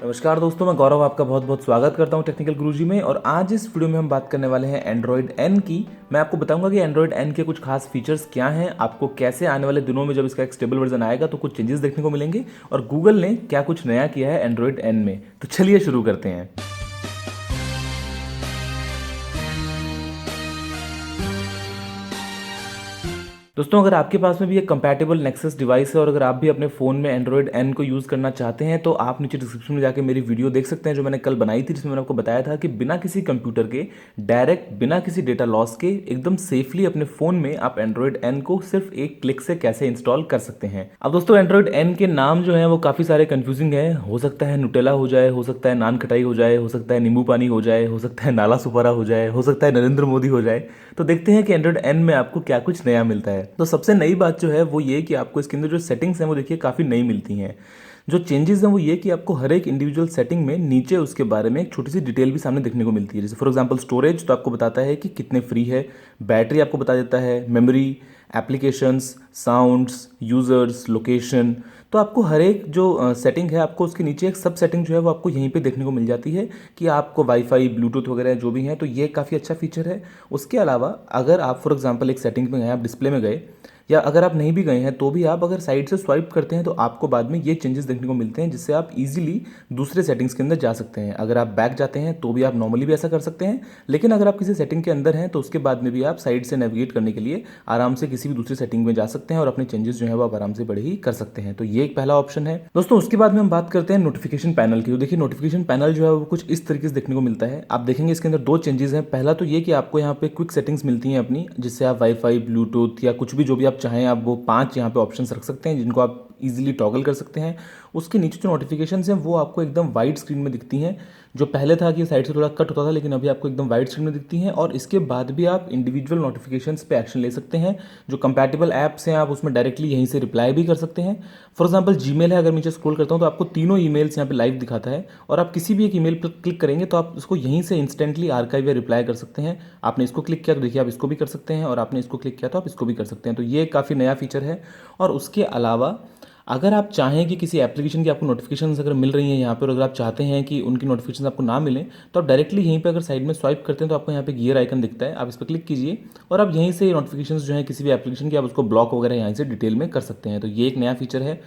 नमस्कार दोस्तों, मैं गौरव आपका बहुत बहुत स्वागत करता हूं टेक्निकल गुरुजी में। और आज इस वीडियो में हम बात करने वाले हैं एंड्रॉयड एन की। मैं आपको बताऊंगा कि एंड्रॉयड एन के कुछ खास फीचर्स क्या हैं, आपको कैसे आने वाले दिनों में जब इसका एक स्टेबल वर्जन आएगा तो कुछ चेंजेस देखने को मिलेंगे, और गूगल ने क्या कुछ नया किया है एंड्रॉयड एन में। तो चलिए शुरू करते हैं। दोस्तों, अगर आपके पास में भी एक कंपैटिबल नेक्सस डिवाइस है और अगर आप भी अपने फ़ोन में एंड्रॉयड एन को यूज़ करना चाहते हैं तो आप नीचे डिस्क्रिप्शन में जाके मेरी वीडियो देख सकते हैं जो मैंने कल बनाई थी, जिसमें मैंने आपको बताया था कि बिना किसी कंप्यूटर के डायरेक्ट, बिना किसी डेटा लॉस के, एकदम सेफली अपने फ़ोन में आप एंड्रॉयड एन को सिर्फ एक क्लिक से कैसे इंस्टॉल कर सकते हैं। अब दोस्तों, एंड्रॉयड एन के नाम जो है वो काफ़ी सारे कन्फ्यूजिंग है। हो सकता है नुटेला हो जाए, हो सकता है नान खटाई हो जाए, हो सकता है नींबू पानी हो जाए, हो सकता है नाला सुपारा हो जाए, हो सकता है नरेंद्र मोदी हो जाए। तो देखते हैं कि एंड्रॉयड एन में आपको क्या कुछ नया मिलता है। तो सबसे नई बात जो है वो ये कि आपको इसके अंदर जो सेटिंग्स हैं वो देखिए काफ़ी नई मिलती हैं। जो चेंजेस हैं वो ये कि आपको हर एक इंडिविजुअल सेटिंग में नीचे उसके बारे में एक छोटी सी डिटेल भी सामने देखने को मिलती है। जैसे फॉर एग्जांपल स्टोरेज, तो आपको बताता है कि कितने फ्री है। बैटरी आपको बता देता है, memory, applications, sounds, users, location. तो आपको हर एक जो सेटिंग है, आपको उसके नीचे एक सब सेटिंग जो है वो आपको यहीं पे देखने को मिल जाती है कि आपको वाईफाई, ब्लूटूथ वगैरह जो भी है। तो ये काफ़ी अच्छा फीचर है। उसके अलावा अगर आप फॉर एग्जांपल एक सेटिंग में गए, आप डिस्प्ले में गए, या अगर आप नहीं भी गए हैं तो भी आप अगर साइड से स्वाइप करते हैं तो आपको बाद में ये चेंजेस देखने को मिलते हैं, जिससे आप इजीली दूसरे सेटिंग्स के अंदर जा सकते हैं। अगर आप बैक जाते हैं तो भी आप नॉर्मली भी ऐसा कर सकते हैं, लेकिन अगर आप किसी सेटिंग के अंदर हैं तो उसके बाद में भी आप साइड से नेविगेट करने के लिए आराम से किसी भी दूसरी सेटिंग में जा सकते हैं और अपने चेंजेस जो है वो आप आराम से बड़े ही कर सकते हैं। तो ये एक पहला ऑप्शन है दोस्तों। उसके बाद में हम बात करते हैं नोटिफिकेशन पैनल की। तो देखिए, नोटिफिकेशन पैनल जो है वो कुछ इस तरीके से देखने को मिलता है। आप देखेंगे इसके अंदर दो चेंजेस हैं। पहला तो ये कि आपको यहाँ पे क्विक सेटिंग्स मिलती हैं अपनी, जिससे आप वाईफाई, ब्लूटूथ या कुछ भी जो भी आप चाहें आप वो 5 यहाँ पे ऑप्शंस रख सकते हैं, जिनको आप इजीली टॉगल कर सकते हैं। उसके नीचे जो नोटिफिकेशंस हैं वो आपको एकदम वाइड स्क्रीन में दिखती हैं। जो पहले था कि साइड से थोड़ा कट होता था, लेकिन अभी आपको एकदम वाइड स्क्रीन में दिखती हैं। और इसके बाद भी आप इंडिविजुअल नोटिफिकेशंस पे एक्शन ले सकते हैं। जो कंपैटिबल ऐप्स हैं आप उसमें डायरेक्टली यहीं से रिप्लाई भी कर सकते हैं। फॉर एग्जाम्पल जीमेल है, अगर मैं नीचे स्क्रॉल करता हूँ तो आपको तीनों ईमेल्स यहाँ पे लाइव दिखाता है, और आप किसी भी एक ईमेल पर क्लिक करेंगे तो आप इसको यहीं से इंस्टेंटली आर्काइव या रिप्लाई कर सकते हैं। आपने इसको क्लिक किया तो देखिए आप इसको भी कर सकते हैं, और आपने इसको क्लिक किया तो आप इसको भी कर सकते हैं। तो ये काफ़ी नया फीचर है। और उसके अलावा अगर आप चाहें कि किसी एप्लीकेशन की आपको नोटिफिकेशंस अगर मिल रही हैं यहाँ पर, और अगर आप चाहते हैं कि उनकी नोटिफिकेशंस आपको ना मिलें, तो आप डायरेक्टली यहीं पे अगर साइड में स्वाइप करते हैं तो आपको यहाँ पे गियर आइकन दिखता है, आप इस पर क्लिक कीजिए और आप यहीं से नोटिफिकेशंस जो है किसी भी एप्लीकेशन की आप उसको ब्लॉक वगैरह यहाँ से डिटेल में कर सकते हैं। तो ये एक नया फीचर है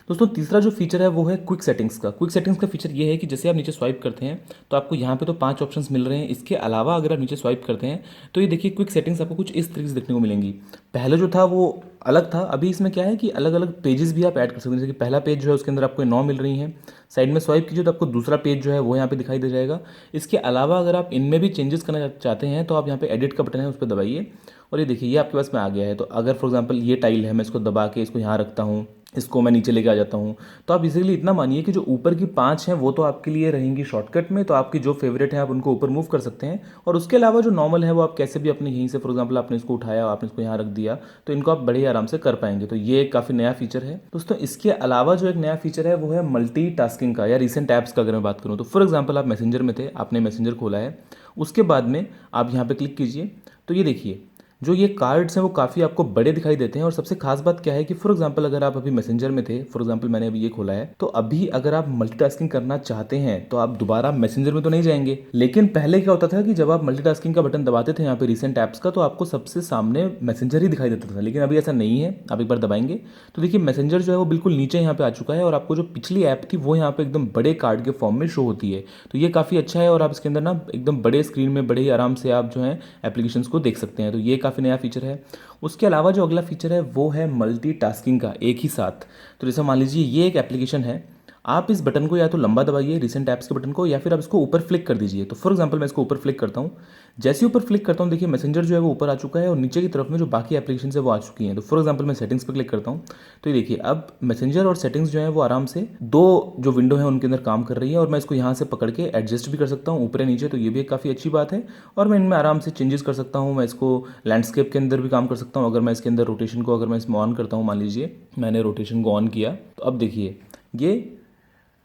दोस्तों। तीसरा जो फीचर है वो है क्विक सेटिंग्स का। क्विक सेटिंग्स का फीचर ये है कि जैसे आप नीचे स्वाइप करते हैं तो आपको यहाँ पे तो 5 ऑप्शंस मिल रहे हैं। इसके अलावा अगर आप नीचे स्वाइप करते हैं तो ये देखिए क्विक सेटिंग्स आपको कुछ इस तरीके से देखने को मिलेंगी। पहले जो था वो अलग था, अभी इसमें क्या है कि अलग अलग पेजेस भी आप ऐड कर सकते हैं। जैसे कि पहला पेज जो है उसके अंदर आपको 9 मिल रही हैं, साइड में स्वाइप कीजिए तो आपको दूसरा पेज जो है वो यहाँ पे दिखाई दे जाएगा। इसके अलावा अगर आप इनमें भी चेंजेस करना चाहते हैं तो आप यहाँ पे एडिट का बटन है उस पर दबाइए, और ये देखिए ये आपके पास में आ गया है। तो अगर फॉर एग्जांपल ये टाइल है, मैं इसको दबा के इसको यहाँ रखता हूँ, इसको मैं नीचे लेके आ जाता हूँ, तो आप इसीलिए इतना मानिए कि जो ऊपर की 5 हैं वो तो आपके लिए रहेंगी शॉर्टकट में। तो आपकी जो फेवरेट है आप उनको ऊपर मूव कर सकते हैं, और उसके अलावा जो नॉर्मल है वो आप कैसे भी अपने यहीं से, फॉर एग्जांपल आपने इसको उठाया, आपने इसको यहाँ रख दिया, तो इनको आप बड़े ही आराम से कर पाएंगे। तो ये एक काफ़ी नया फीचर है दोस्तों। इसके अलावा जो एक नया फीचर है वो है मल्टी टास्किंग का, या रिसेंट ऐप्स का अगर मैं बात करूँ तो फॉर एग्जाम्पल आप मैसेंजर में थे, आपने मैसेंजर खोला है, उसके बाद में आप यहाँ पर क्लिक कीजिए तो ये देखिए जो ये कार्ड्स हैं वो काफ़ी आपको बड़े दिखाई देते हैं। और सबसे खास बात क्या है कि फॉर एग्जांपल अगर आप अभी मैसेंजर में थे, फॉर एग्जांपल मैंने अभी ये खोला है, तो अभी अगर आप मल्टीटास्किंग करना चाहते हैं तो आप दोबारा मैसेंजर में तो नहीं जाएंगे। लेकिन पहले क्या होता था कि जब आप मल्टीटास्किंग का बटन दबाते थे यहाँ पे रिसेंट ऐप्स का, तो आपको सबसे सामने मैसेंजर ही दिखाई देता था। लेकिन अभी ऐसा नहीं है। आप एक बार दबाएंगे तो देखिए मैसेंजर जो है वो बिल्कुल नीचे यहाँ पे आ चुका है, और आपको जो पिछली ऐप थी वो यहाँ पे एकदम बड़े कार्ड के फॉर्म में शो होती है। तो ये काफ़ी अच्छा है, और आप इसके अंदर ना एकदम बड़े स्क्रीन में बड़े ही आराम से आप जो है एप्लीकेशंस को देख सकते हैं। तो ये काफ़ी नया फीचर है। उसके अलावा जो अगला फीचर है वो है मल्टीटास्किंग का एक ही साथ। तो जैसे मान लीजिए ये एक एप्लीकेशन है, आप इस बटन को या तो लंबा दबाइए रिसेंट ऐप्स के बटन को, या फिर आप इसको ऊपर फ्लिक कर दीजिए। तो फॉर एग्जांपल मैं इसको ऊपर फ्लिक करता हूँ, जैसे ही ऊपर फ्लिक करता हूँ देखिए मैसेंजर जो है वो ऊपर आ चुका है, और नीचे की तरफ में जो बाकी एप्लीकेशन है वो आ चुकी हैं। तो फॉर एग्जांपल मैं सेटिंग्स पर क्लिक करता हूँ तो ये देखिए अब मैसेंजर और सेटिंग्स जो है वो आराम से दो जो विंडो है उनके अंदर काम कर रही है, और मैं इसको यहाँ से पकड़ के एडजस्ट भी कर सकता हूँ ऊपर या नीचे। तो ये भी एक काफ़ी अच्छी बात है, और मैं इनमें आराम से चेंजेस कर सकता हूँ। मैं इसको लैंडस्केप के अंदर भी काम कर सकता हूँ। अगर मैं इसके अंदर रोटेशन को अगर मैं इसमें ऑन करता हूँ, मान लीजिए मैंने रोटेशन को ऑन किया, तो अब देखिए ये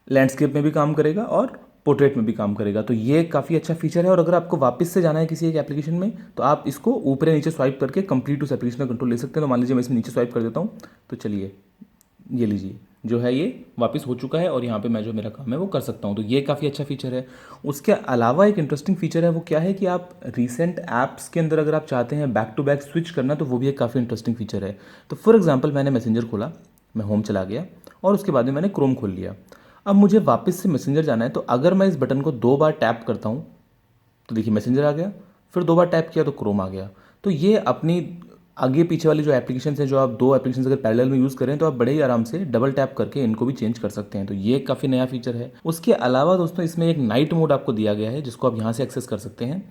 लैंडस्केप में भी काम करेगा और पोर्ट्रेट में भी काम करेगा। तो ये काफ़ी अच्छा फीचर है। और अगर आपको वापस से जाना है किसी एक एप्लीकेशन में तो आप इसको ऊपर या नीचे स्वाइप करके कंप्लीट उस एप्लीकेशन का कंट्रोल ले सकते हैं। तो मान लीजिए मैं इसमें नीचे स्वाइप कर देता हूँ, तो चलिए ये लीजिए जो है ये वापस हो चुका है और यहाँ पे मैं जो मेरा काम है वो कर सकता हूँ। तो ये काफ़ी अच्छा फीचर है। उसके अलावा एक इंटरेस्टिंग फीचर है, वो क्या है कि आप रीसेंट ऐप्स के अंदर अगर आप चाहते हैं बैक टू बैक स्विच करना, तो वो भी एक काफ़ी इंटरेस्टिंग फीचर है। तो फॉर एग्जाम्पल मैंने मैसेंजर खोला, मैं होम चला गया और उसके बाद में मैंने क्रोम खोल लिया। अब मुझे वापस से मैसेंजर जाना है, तो अगर मैं इस बटन को 2 बार टैप करता हूँ तो देखिए मैसेंजर आ गया, फिर 2 बार टैप किया तो क्रोम आ गया। तो ये अपनी आगे पीछे वाली जो एप्लीकेशन हैं, जो आप 2 एप्लीकेशन अगर पैरेलल में यूज़ करें तो आप बड़े ही आराम से डबल टैप करके इनको भी चेंज कर सकते हैं। तो ये काफ़ी नया फीचर है। उसके अलावा दोस्तों इसमें एक नाइट मोड आपको दिया गया है, जिसको आप यहाँ से एक्सेस कर सकते हैं।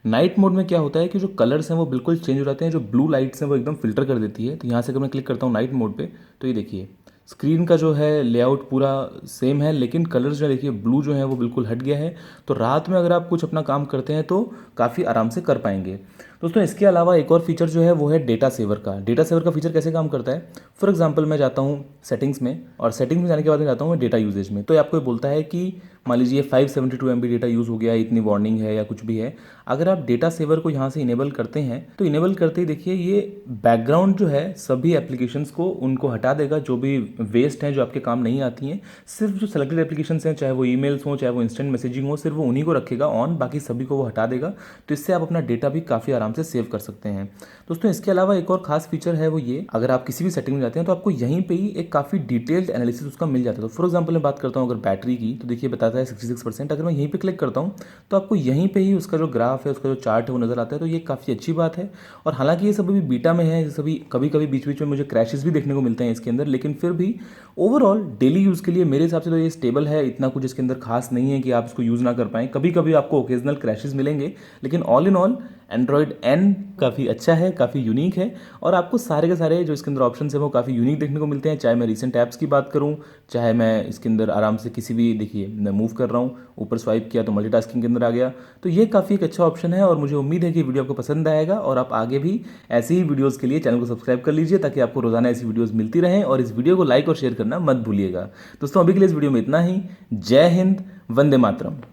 नाइट मोड में क्या होता है कि जो कलर्स हैं वो बिल्कुल चेंज हो जाते हैं, जो ब्लू लाइट्स हैं वो एकदम फिल्टर कर देती है। तो यहाँ से अगर मैं क्लिक करता हूँ नाइट मोड पे, तो ये देखिए स्क्रीन का जो है लेआउट पूरा सेम है, लेकिन कलर्स जो है देखिए ब्लू जो है वो बिल्कुल हट गया है। तो रात में अगर आप कुछ अपना काम करते हैं तो काफ़ी आराम से कर पाएंगे। दोस्तों इसके अलावा एक और फीचर जो है वो है डेटा सेवर का। डेटा सेवर का फीचर कैसे काम करता है, फॉर एग्जांपल मैं जाता हूँ सेटिंग्स में, और सेटिंग्स में जाने के बाद मैं जाता हूँ डेटा यूजेज में। तो आपको ये बोलता है कि मान लीजिए 572 MB डेटा यूज़ हो गया है, इतनी वार्निंग है या कुछ भी है। अगर आप डेटा सेवर को यहाँ से इनेबल करते हैं तो इनेबल करते ही देखिए ये बैकग्राउंड जो है सभी एप्लीकेशंस को उनको हटा देगा, जो भी वेस्ट हैं जो आपके काम नहीं आती हैं। सिर्फ जो सेलेक्टेड एप्लीकेशंस हैं, चाहे वो ईमेल्स हों चाहे वो इंस्टेंट मैसेजिंग हो, सिर्फ वो उन्हीं को रखेगा ऑन, बाकी सभी को वो हटा देगा। तो इससे आप अपना डेटा भी काफ़ी आराम से सेव कर सकते हैं। दोस्तों इसके अलावा एक और खास फीचर है वो ये, अगर आप किसी भी सेटिंग में जाते हैं तो आपको यहीं पे ही एक काफ़ी डिटेल्ड एनालिसिस उसका मिल जाता है। तो फॉर एग्जांपल मैं बात करता हूँ अगर बैटरी की, तो देखिए बताता है 66%। अगर मैं यहीं पे क्लिक करता हूँ तो आपको यहीं पे ही उसका जो ग्राफ है, उसका जो चार्ट है वो नज़र आता है। तो ये काफ़ी अच्छी बात है। और हालांकि ये सब अभी बीटा में है, ये सभी कभी कभी बीच बीच में मुझे क्रैशेस भी देखने को मिलते हैं इसके अंदर, लेकिन फिर भी ओवरऑल डेली यूज़ के लिए मेरे हिसाब से तो ये स्टेबल है। इतना कुछ इसके अंदर खास नहीं है कि आप इसको यूज़ ना कर पाएँ। कभी कभी आपको ओकेजनल क्रैशेस मिलेंगे, लेकिन all in all Android N काफ़ी अच्छा है, काफ़ी यूनिक है। और आपको सारे के सारे जो इसके अंदर ऑप्शन है वो काफ़ी यूनिक देखने को मिलते हैं। चाहे मैं रिसेंट ऐप्स की बात करूं, चाहे मैं इसके अंदर आराम से किसी भी, देखिए मैं मूव कर रहा हूं, ऊपर स्वाइप किया तो मल्टीटास्किंग के अंदर आ गया। तो ये काफ़ी एक अच्छा ऑप्शन है और मुझे उम्मीद है कि वीडियो आपको पसंद आएगा। और आप आगे भी ऐसी ही वीडियोज़ के लिए चैनल को सब्सक्राइब कर लीजिए, ताकि आपको रोजाना ऐसी वीडियोज़ मिलती रहें। और इस वीडियो को लाइक और शेयर करना मत भूलिएगा। दोस्तों अभी के लिए इस वीडियो में इतना ही। जय हिंद, वंदे मातरम।